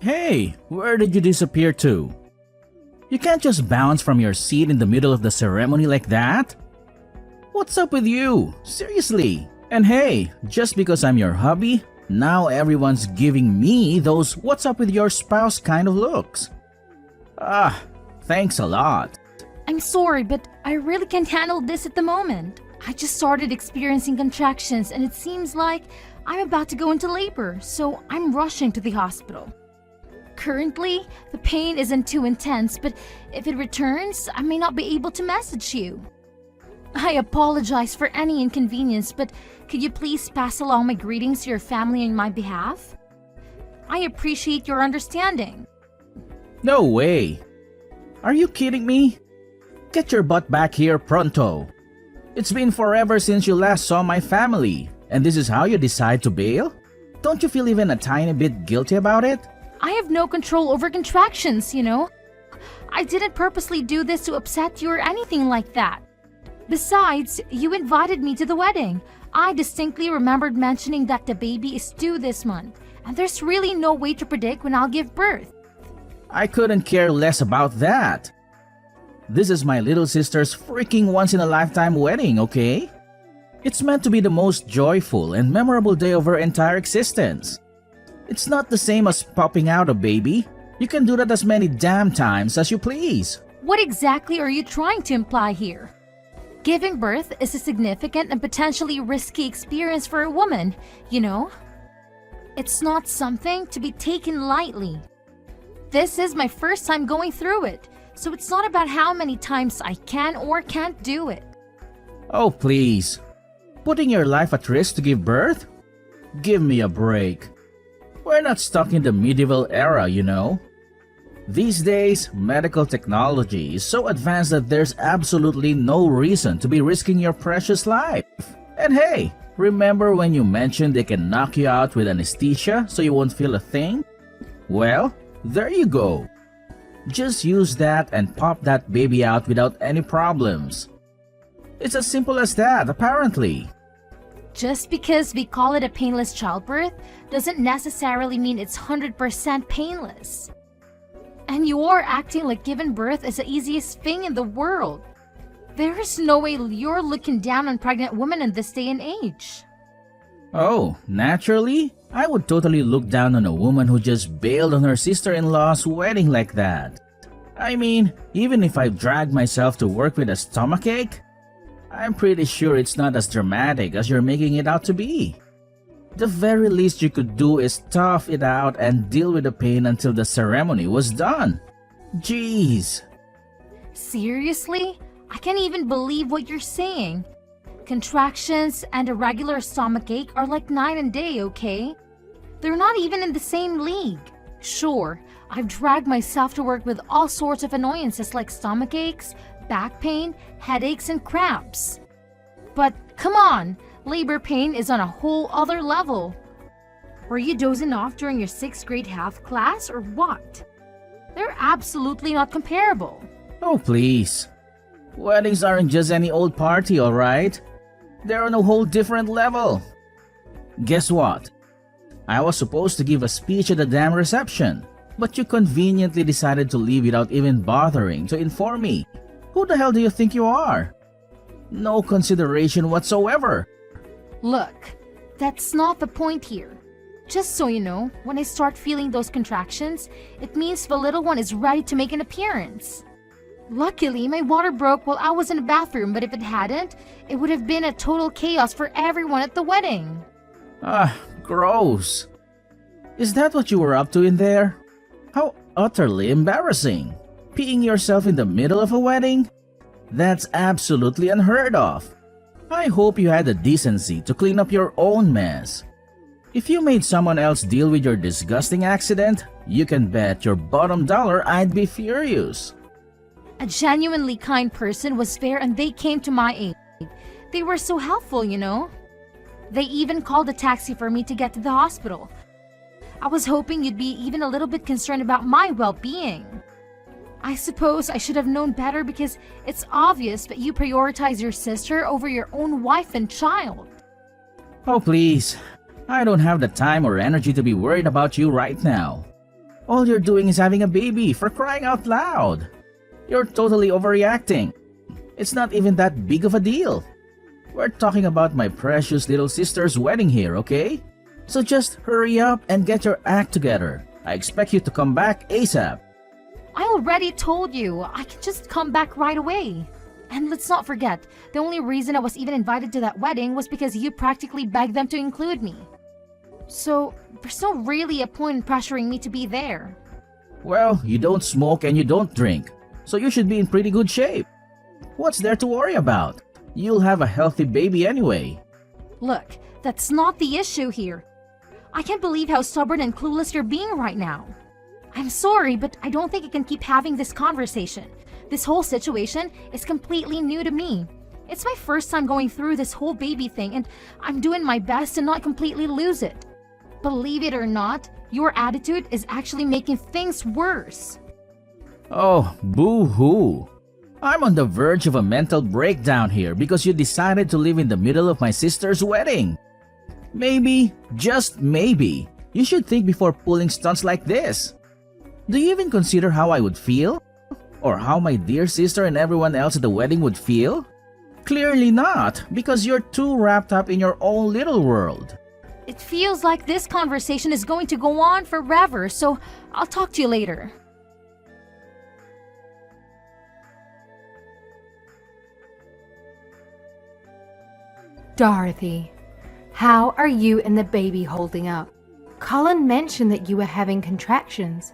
Hey, where did you disappear to? You can't just bounce from your seat in the middle of the ceremony like that. What's up with you? Seriously. And hey, just because I'm your hubby, now everyone's giving me those what's up with your spouse kind of looks. Ah, thanks a lot. I'm sorry, but I really can't handle this at the moment. I just started experiencing contractions and it seems like I'm about to go into labor, so I'm rushing to the hospital. Currently, the pain isn't too intense, but if it returns, I may not be able to message you. I apologize for any inconvenience, but could you please pass along my greetings to your family on my behalf? I appreciate your understanding. No way. Are you kidding me? Get your butt back here pronto. It's been forever since you last saw my family, and this is how you decide to bail? Don't you feel even a tiny bit guilty about it? I have no control over contractions, you know. I didn't purposely do this to upset you or anything like that. Besides, you invited me to the wedding. I distinctly remembered mentioning that the baby is due this month, and there's really no way to predict when I'll give birth. I couldn't care less about that. This is my little sister's freaking once-in-a-lifetime wedding, okay? It's meant to be the most joyful and memorable day of her entire existence. It's not the same as popping out a baby. You can do that as many damn times as you please. What exactly are you trying to imply here? Giving birth is a significant and potentially risky experience for a woman, you know? It's not something to be taken lightly. This is my first time going through it, so it's not about how many times I can or can't do it. Oh, please. Putting your life at risk to give birth? Give me a break. We're not stuck in the medieval era, you know. These days, medical technology is so advanced that there's absolutely no reason to be risking your precious life. And hey, remember when you mentioned they can knock you out with anesthesia so you won't feel a thing? Well, there you go. Just use that and pop that baby out without any problems. It's as simple as that, apparently. Just because we call it a painless childbirth doesn't necessarily mean it's 100% painless. And you are acting like giving birth is the easiest thing in the world. There is no way you're looking down on pregnant women in this day and age. Oh, naturally? I would totally look down on a woman who just bailed on her sister-in-law's wedding like that. I mean, even if I drag myself to work with a stomachache, I'm pretty sure it's not as dramatic as you're making it out to be. The very least you could do is tough it out and deal with the pain until the ceremony was done. Jeez. Seriously? I can't even believe what you're saying. Contractions and a regular stomachache are like night and day, okay? They're not even in the same league. Sure, I've dragged myself to work with all sorts of annoyances like stomachaches, back pain, headaches, and cramps. But come on, labor pain is on a whole other level. Were you dozing off during your 6th grade health class or what? They're absolutely not comparable. Oh, please. Weddings aren't just any old party, alright? They're on a whole different level. Guess what? I was supposed to give a speech at the damn reception, but you conveniently decided to leave without even bothering to inform me. Who the hell do you think you are? No consideration whatsoever. Look, that's not the point here. Just so you know, when I start feeling those contractions, it means the little one is ready to make an appearance. Luckily, my water broke while I was in the bathroom, but if it hadn't, it would have been a total chaos for everyone at the wedding. Ah, gross. Is that what you were up to in there? How utterly embarrassing. Peeing yourself in the middle of a wedding? That's absolutely unheard of. I hope you had the decency to clean up your own mess. If you made someone else deal with your disgusting accident, you can bet your bottom dollar I'd be furious. A genuinely kind person was there and they came to my aid. They were so helpful, you know. They even called a taxi for me to get to the hospital. I was hoping you'd be even a little bit concerned about my well-being. I suppose I should have known better because it's obvious that you prioritize your sister over your own wife and child. Oh please, I don't have the time or energy to be worried about you right now. All you're doing is having a baby, for crying out loud. You're totally overreacting. It's not even that big of a deal. We're talking about my precious little sister's wedding here, okay? So just hurry up and get your act together. I expect you to come back ASAP. I already told you, I can just come back right away. And let's not forget, the only reason I was even invited to that wedding was because you practically begged them to include me. So, there's not really a point in pressuring me to be there. Well, you don't smoke and you don't drink, so you should be in pretty good shape. What's there to worry about? You'll have a healthy baby anyway. Look, that's not the issue here. I can't believe how stubborn and clueless you're being right now. I'm sorry, but I don't think I can keep having this conversation. This whole situation is completely new to me. It's my first time going through this whole baby thing, and I'm doing my best to not completely lose it. Believe it or not, your attitude is actually making things worse. Oh, boo-hoo. I'm on the verge of a mental breakdown here because you decided to live in the middle of my sister's wedding. Maybe, just maybe, you should think before pulling stunts like this. Do you even consider how I would feel? Or how my dear sister and everyone else at the wedding would feel? Clearly not, because you're too wrapped up in your own little world. It feels like this conversation is going to go on forever, so I'll talk to you later. Dorothy, how are you and the baby holding up? Colin mentioned that you were having contractions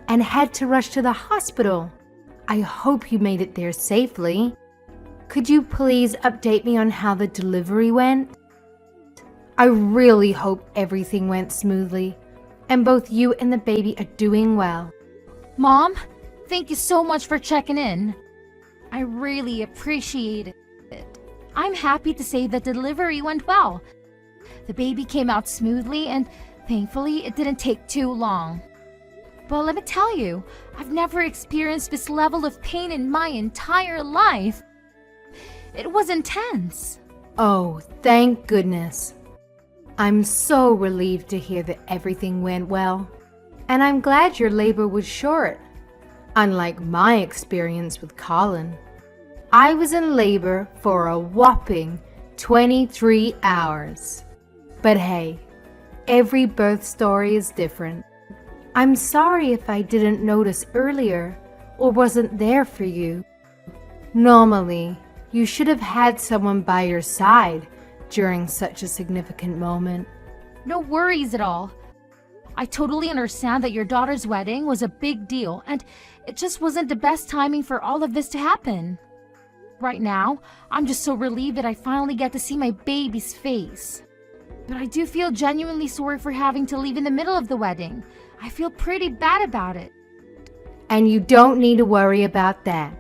and had to rush to the hospital. I hope you made it there safely. Could you please update me on how the delivery went? I really hope everything went smoothly and both you and the baby are doing well. Mom, thank you so much for checking in. I really appreciate it. I'm happy to say the delivery went well. The baby came out smoothly and thankfully it didn't take too long. But let me tell you, I've never experienced this level of pain in my entire life. It was intense. Oh, thank goodness. I'm so relieved to hear that everything went well. And I'm glad your labor was short, unlike my experience with Colin. I was in labor for a whopping 23 hours. But hey, every birth story is different. I'm sorry if I didn't notice earlier or wasn't there for you. Normally, you should have had someone by your side during such a significant moment. No worries at all. I totally understand that your daughter's wedding was a big deal and it just wasn't the best timing for all of this to happen. Right now, I'm just so relieved that I finally get to see my baby's face. But I do feel genuinely sorry for having to leave in the middle of the wedding. I feel pretty bad about it. And you don't need to worry about that.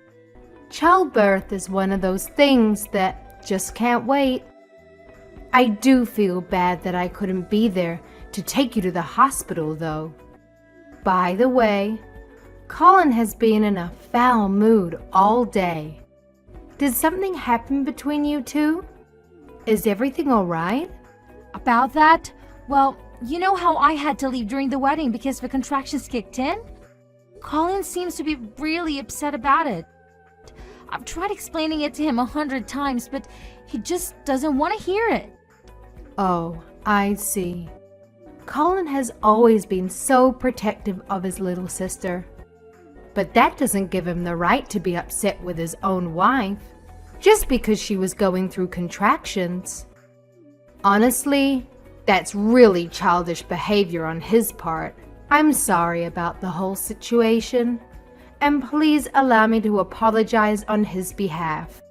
Childbirth is one of those things that just can't wait. I do feel bad that I couldn't be there to take you to the hospital, though. By the way, Colin has been in a foul mood all day. Did something happen between you two? Is everything all right? About that? Well, you know how I had to leave during the wedding because the contractions kicked in? Colin seems to be really upset about it. I've tried explaining it to him 100 times, but he just doesn't want to hear it. Oh, I see. Colin has always been so protective of his little sister. But that doesn't give him the right to be upset with his own wife, just because she was going through contractions. Honestly, that's really childish behavior on his part. I'm sorry about the whole situation, and please allow me to apologize on his behalf.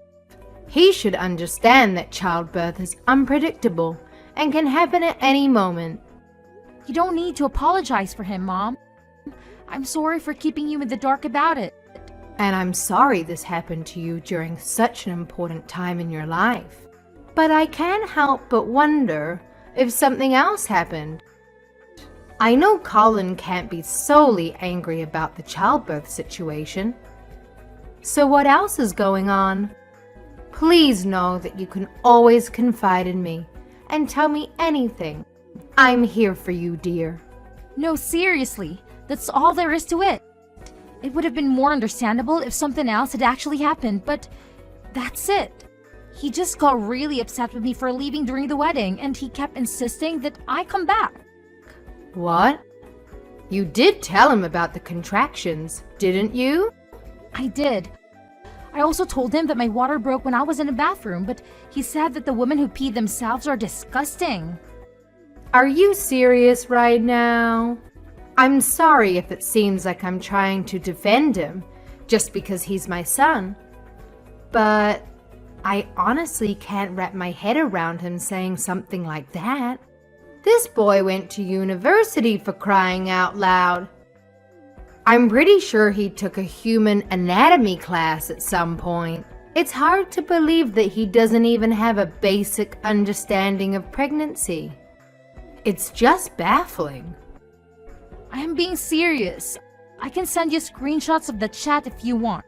He should understand that childbirth is unpredictable and can happen at any moment. You don't need to apologize for him, Mom. I'm sorry for keeping you in the dark about it. And I'm sorry this happened to you during such an important time in your life. But I can't help but wonder if something else happened. I know Colin can't be solely angry about the childbirth situation. So what else is going on? Please know that you can always confide in me and tell me anything. I'm here for you, dear. No, seriously. That's all there is to it. It would have been more understandable if something else had actually happened, but that's it. He just got really upset with me for leaving during the wedding, and he kept insisting that I come back. What? You did tell him about the contractions, didn't you? I did. I also told him that my water broke when I was in the bathroom, but he said that the women who pee themselves are disgusting. Are you serious right now? I'm sorry if it seems like I'm trying to defend him just because he's my son. But I honestly can't wrap my head around him saying something like that. This boy went to university, for crying out loud. I'm pretty sure he took a human anatomy class at some point. It's hard to believe that he doesn't even have a basic understanding of pregnancy. It's just baffling. I am being serious. I can send you screenshots of the chat if you want.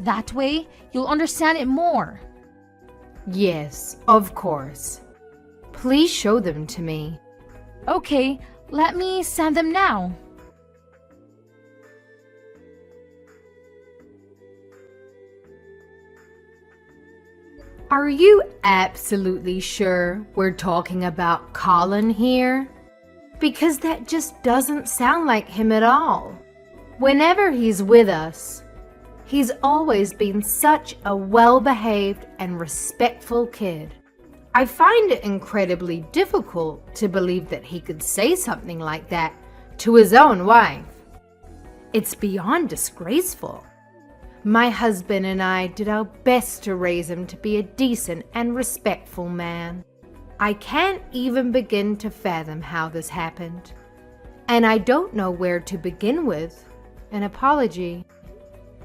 That way, you'll understand it more. Yes, of course. Please show them to me. Okay, let me send them now. Are you absolutely sure we're talking about Colin here? Because that just doesn't sound like him at all. Whenever he's with us, he's always been such a well-behaved and respectful kid. I find it incredibly difficult to believe that he could say something like that to his own wife. It's beyond disgraceful. My husband and I did our best to raise him to be a decent and respectful man. I can't even begin to fathom how this happened. And I don't know where to begin with an apology.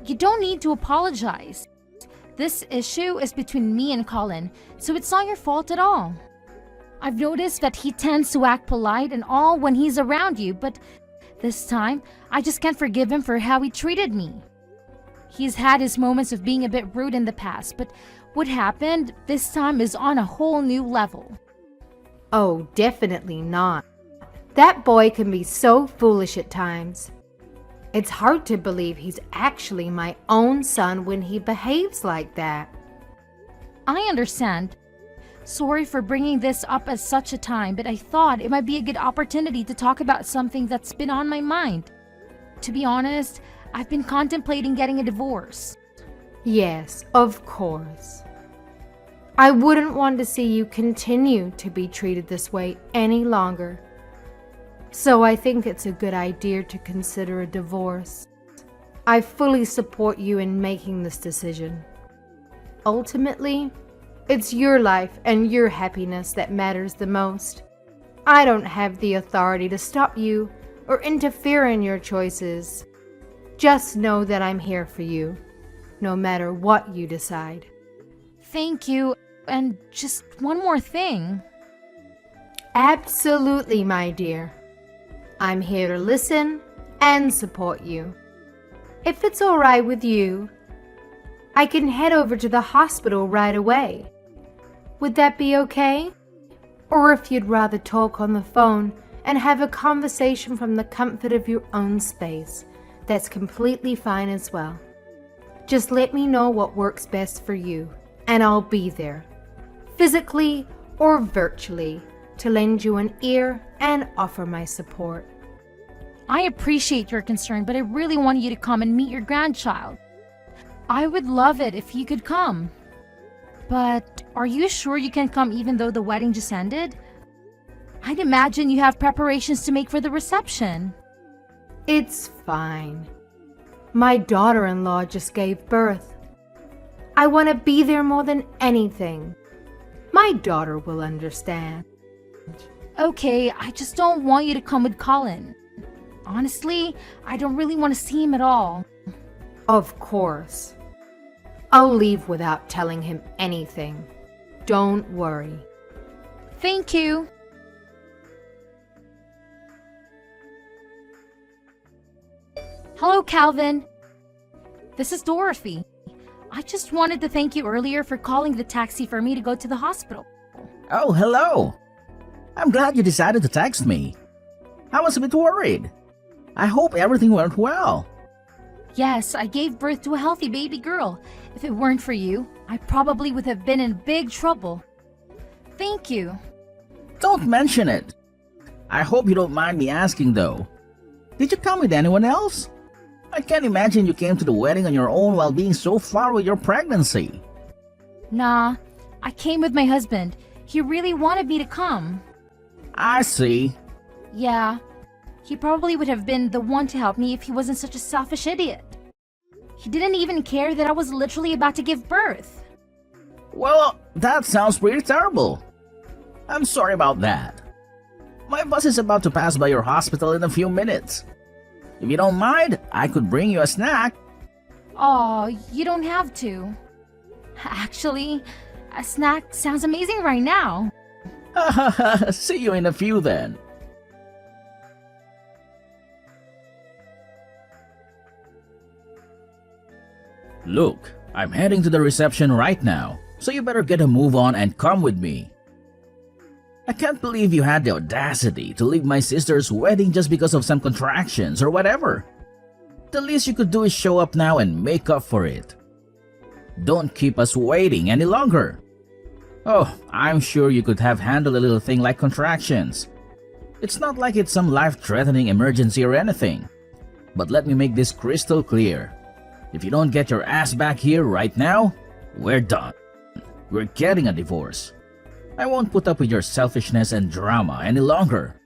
You don't need to apologize. This issue is between me and Colin, so it's not your fault at all. I've noticed that he tends to act polite and all when he's around you, but this time, I just can't forgive him for how he treated me. He's had his moments of being a bit rude in the past, but what happened this time is on a whole new level. Oh, definitely not. That boy can be so foolish at times. It's hard to believe he's actually my own son when he behaves like that. I understand. Sorry for bringing this up at such a time, but I thought it might be a good opportunity to talk about something that's been on my mind. To be honest, I've been contemplating getting a divorce. Yes, of course. I wouldn't want to see you continue to be treated this way any longer. So I think it's a good idea to consider a divorce. I fully support you in making this decision. Ultimately, it's your life and your happiness that matters the most. I don't have the authority to stop you or interfere in your choices. Just know that I'm here for you, no matter what you decide. Thank you, and just one more thing. Absolutely, my dear. I'm here to listen and support you. If it's all right with you, I can head over to the hospital right away. Would that be okay? Or if you'd rather talk on the phone and have a conversation from the comfort of your own space, that's completely fine as well. Just let me know what works best for you, and I'll be there, physically or virtually, to lend you an ear and offer my support. I appreciate your concern, but I really want you to come and meet your grandchild. I would love it if you could come. But are you sure you can come even though the wedding just ended? I'd imagine you have preparations to make for the reception. It's fine. My daughter-in-law just gave birth. I want to be there more than anything. My daughter will understand. Okay, I just don't want you to come with Colin. Honestly, I don't really want to see him at all. Of course. I'll leave without telling him anything. Don't worry. Thank you. Hello, Calvin. This is Dorothy. I just wanted to thank you earlier for calling the taxi for me to go to the hospital. Oh, hello. I'm glad you decided to text me. I was a bit worried. I hope everything went well. Yes, I gave birth to a healthy baby girl. If it weren't for you, I probably would have been in big trouble. Thank you. Don't mention it. I hope you don't mind me asking though. Did you come with anyone else? I can't imagine you came to the wedding on your own while being so far with your pregnancy. Nah, I came with my husband. He really wanted me to come. I see. Yeah, he probably would have been the one to help me if he wasn't such a selfish idiot. He didn't even care that I was literally about to give birth. Well, that sounds pretty terrible. I'm sorry about that. My bus is about to pass by your hospital in a few minutes. If you don't mind, I could bring you a snack. Oh, you don't have to. Actually, a snack sounds amazing right now. See you in a few then. Look, I'm heading to the reception right now, so you better get a move on and come with me. I can't believe you had the audacity to leave my sister's wedding just because of some contractions or whatever. The least you could do is show up now and make up for it. Don't keep us waiting any longer. Oh, I'm sure you could have handled a little thing like contractions. It's not like it's some life-threatening emergency or anything. But let me make this crystal clear. If you don't get your ass back here right now, we're done. We're getting a divorce. I won't put up with your selfishness and drama any longer.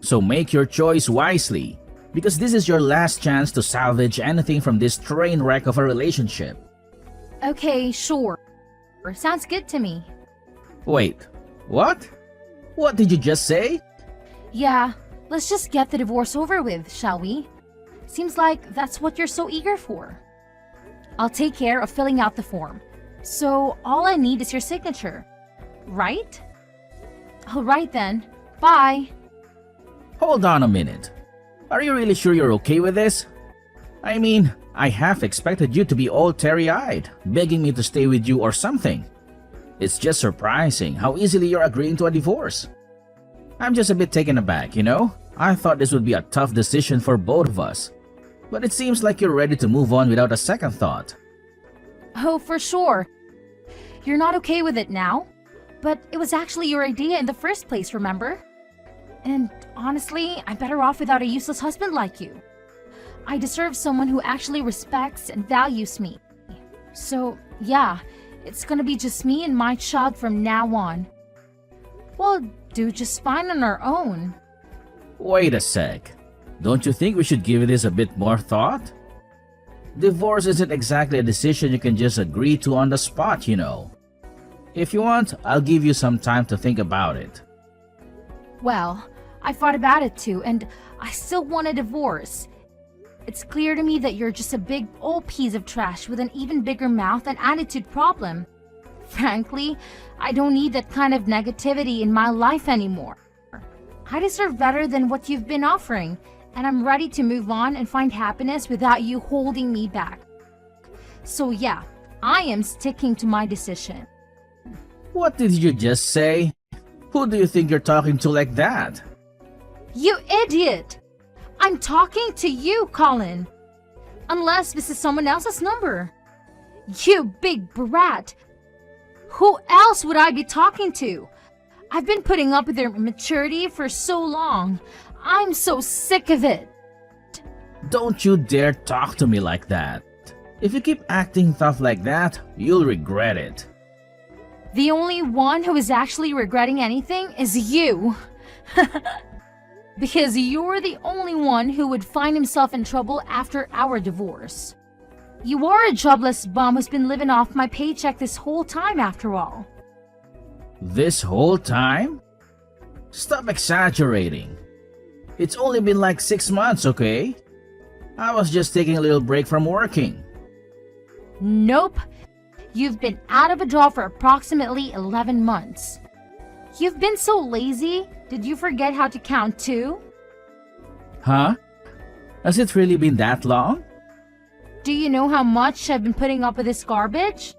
So make your choice wisely, because this is your last chance to salvage anything from this train wreck of a relationship. Okay, sure. Sounds good to me. Wait, what? What did you just say? Yeah, let's just get the divorce over with, shall we? Seems like that's what you're so eager for. I'll take care of filling out the form. So all I need is your signature. Right? Alright then. Bye. Hold on a minute. Are you really sure you're okay with this? I mean, I half expected you to be all teary-eyed, begging me to stay with you or something. It's just surprising how easily you're agreeing to a divorce. I'm just a bit taken aback, you know? I thought this would be a tough decision for both of us. But it seems like you're ready to move on without a second thought. Oh, for sure. You're not okay with it now? But it was actually your idea in the first place, remember? And honestly, I'm better off without a useless husband like you. I deserve someone who actually respects and values me. So, yeah, it's gonna be just me and my child from now on. We'll do just fine on our own. Wait a sec. Don't you think we should give this a bit more thought? Divorce isn't exactly a decision you can just agree to on the spot, you know. If you want, I'll give you some time to think about it. Well, I thought about it too, and I still want a divorce. It's clear to me that you're just a big old piece of trash with an even bigger mouth and attitude problem. Frankly, I don't need that kind of negativity in my life anymore. I deserve better than what you've been offering, and I'm ready to move on and find happiness without you holding me back. So yeah, I am sticking to my decision. What did you just say? Who do you think you're talking to like that? You idiot! I'm talking to you, Colin. Unless this is someone else's number. You big brat. Who else would I be talking to? I've been putting up with their immaturity for so long. I'm so sick of it. Don't you dare talk to me like that. If you keep acting tough like that, you'll regret it. The only one who is actually regretting anything is you. Because you're the only one who would find himself in trouble after our divorce. You are a jobless bum who's been living off my paycheck this whole time after all. This whole time? Stop exaggerating. It's only been like 6 months, okay? I was just taking a little break from working. Nope. You've been out of a job for approximately 11 months. You've been so lazy, did you forget how to count too? Huh? Has it really been that long? Do you know how much I've been putting up with this garbage?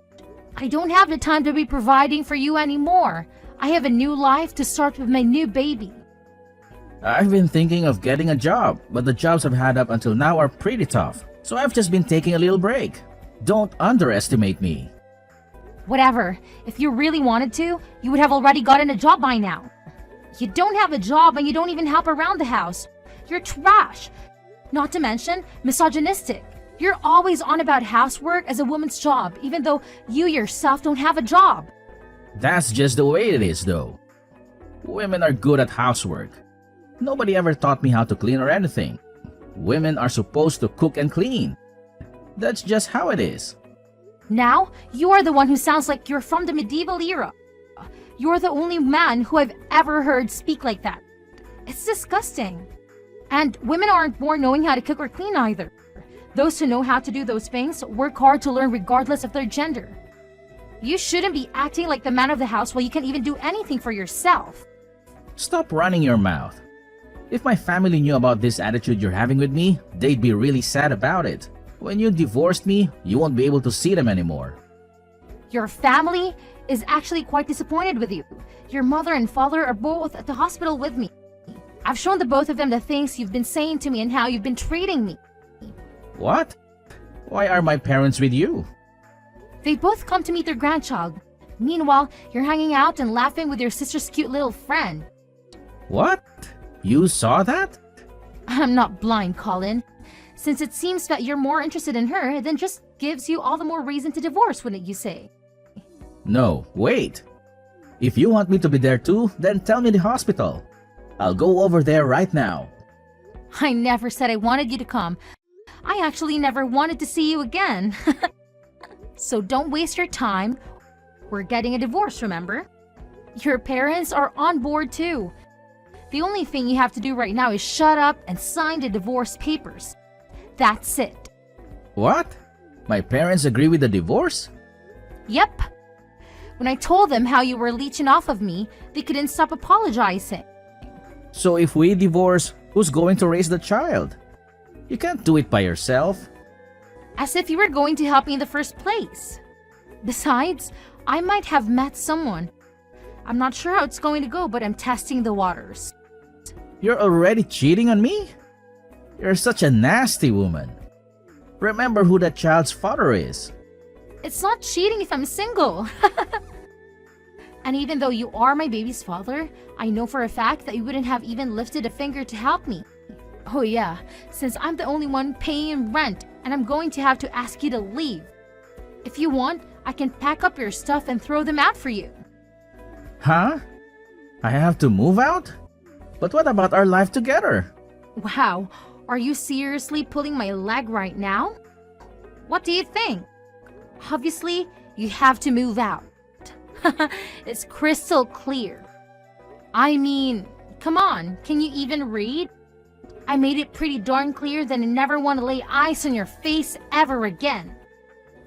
I don't have the time to be providing for you anymore. I have a new life to start with my new baby. I've been thinking of getting a job, but the jobs I've had up until now are pretty tough. So I've just been taking a little break. Don't underestimate me. Whatever. If you really wanted to, you would have already gotten a job by now. You don't have a job and you don't even help around the house. You're trash. Not to mention, misogynistic. You're always on about housework as a woman's job, even though you yourself don't have a job. That's just the way it is, though. Women are good at housework. Nobody ever taught me how to clean or anything. Women are supposed to cook and clean. That's just how it is. Now, you are the one who sounds like you're from the medieval era. You're the only man who I've ever heard speak like that. It's disgusting. And women aren't born knowing how to cook or clean either. Those who know how to do those things work hard to learn regardless of their gender. You shouldn't be acting like the man of the house while you can't even do anything for yourself. Stop running your mouth. If my family knew about this attitude you're having with me, they'd be really sad about it. When you divorced me, you won't be able to see them anymore. Your family is actually quite disappointed with you. Your mother and father are both at the hospital with me. I've shown the both of them the things you've been saying to me and how you've been treating me. What? Why are my parents with you? They both come to meet their grandchild. Meanwhile, you're hanging out and laughing with your sister's cute little friend. What? You saw that? I'm not blind, Colin. Since it seems that you're more interested in her, then just gives you all the more reason to divorce, wouldn't you say? No, wait. If you want me to be there too, then tell me the hospital. I'll go over there right now. I never said I wanted you to come. I actually never wanted to see you again. So don't waste your time. We're getting a divorce, remember? Your parents are on board too. The only thing you have to do right now is shut up and sign the divorce papers. That's it. What? My parents agree with the divorce? Yep. When I told them how you were leeching off of me, they couldn't stop apologizing. So if we divorce, who's going to raise the child? You can't do it by yourself. As if you were going to help me in the first place. Besides, I might have met someone. I'm not sure how it's going to go, but I'm testing the waters. You're already cheating on me? You're such a nasty woman. Remember who that child's father is. It's not cheating if I'm single. And even though you are my baby's father, I know for a fact that you wouldn't have even lifted a finger to help me. Oh yeah, since I'm the only one paying rent and I'm going to have to ask you to leave. If you want, I can pack up your stuff and throw them out for you. Huh? I have to move out? But what about our life together? Wow, are you seriously pulling my leg right now? What do you think? Obviously, you have to move out. It's crystal clear. I mean, come on, can you even read? I made it pretty darn clear that I never want to lay eyes on your face ever again.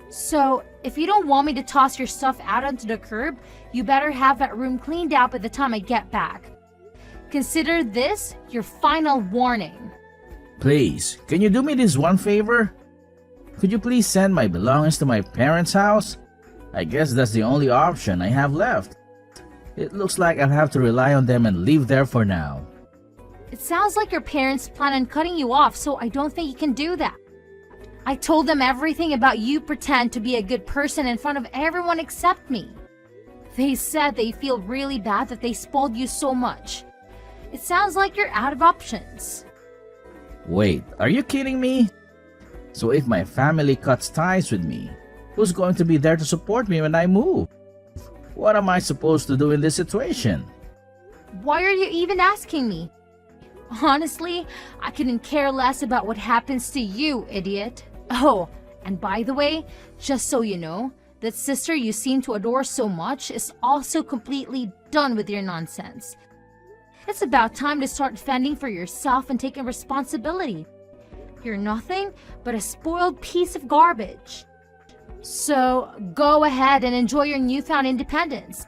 So, if you don't want me to toss your stuff out onto the curb, you better have that room cleaned out by the time I get back. Consider this your final warning. Please, can you do me this one favor? Could you please send my belongings to my parents' house? I guess that's the only option I have left. It looks like I'll have to rely on them and live there for now. It sounds like your parents plan on cutting you off, so I don't think you can do that. I told them everything about you pretend to be a good person in front of everyone except me. They said they feel really bad that they spoiled you so much. It sounds like you're out of options. Wait, are you kidding me? So if my family cuts ties with me, who's going to be there to support me when I move? What am I supposed to do in this situation? Why are you even asking me? Honestly, I couldn't care less about what happens to you, idiot. Oh, and by the way, just so you know, that sister you seem to adore so much is also completely done with your nonsense. It's about time to start fending for yourself and taking responsibility. You're nothing but a spoiled piece of garbage. So go ahead and enjoy your newfound independence.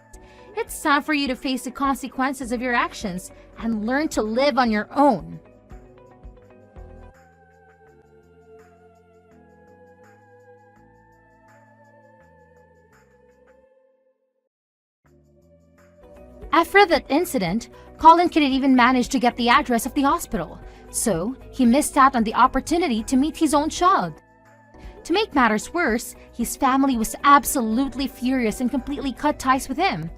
It's time for you to face the consequences of your actions and learn to live on your own. After that incident, Colin couldn't even manage to get the address of the hospital, so he missed out on the opportunity to meet his own child. To make matters worse, his family was absolutely furious and completely cut ties with him.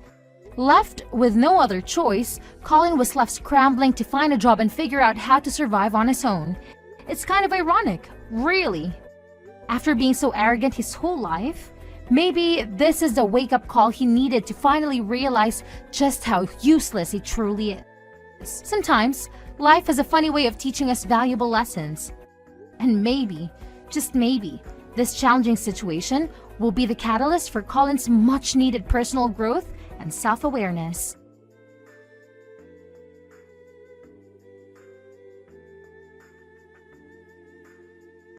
Left with no other choice, Colin was left scrambling to find a job and figure out how to survive on his own. It's kind of ironic, really. After being so arrogant his whole life, maybe this is the wake-up call he needed to finally realize just how useless he truly is. Sometimes, life has a funny way of teaching us valuable lessons. And maybe, just maybe, this challenging situation will be the catalyst for Colin's much-needed personal growth and self-awareness.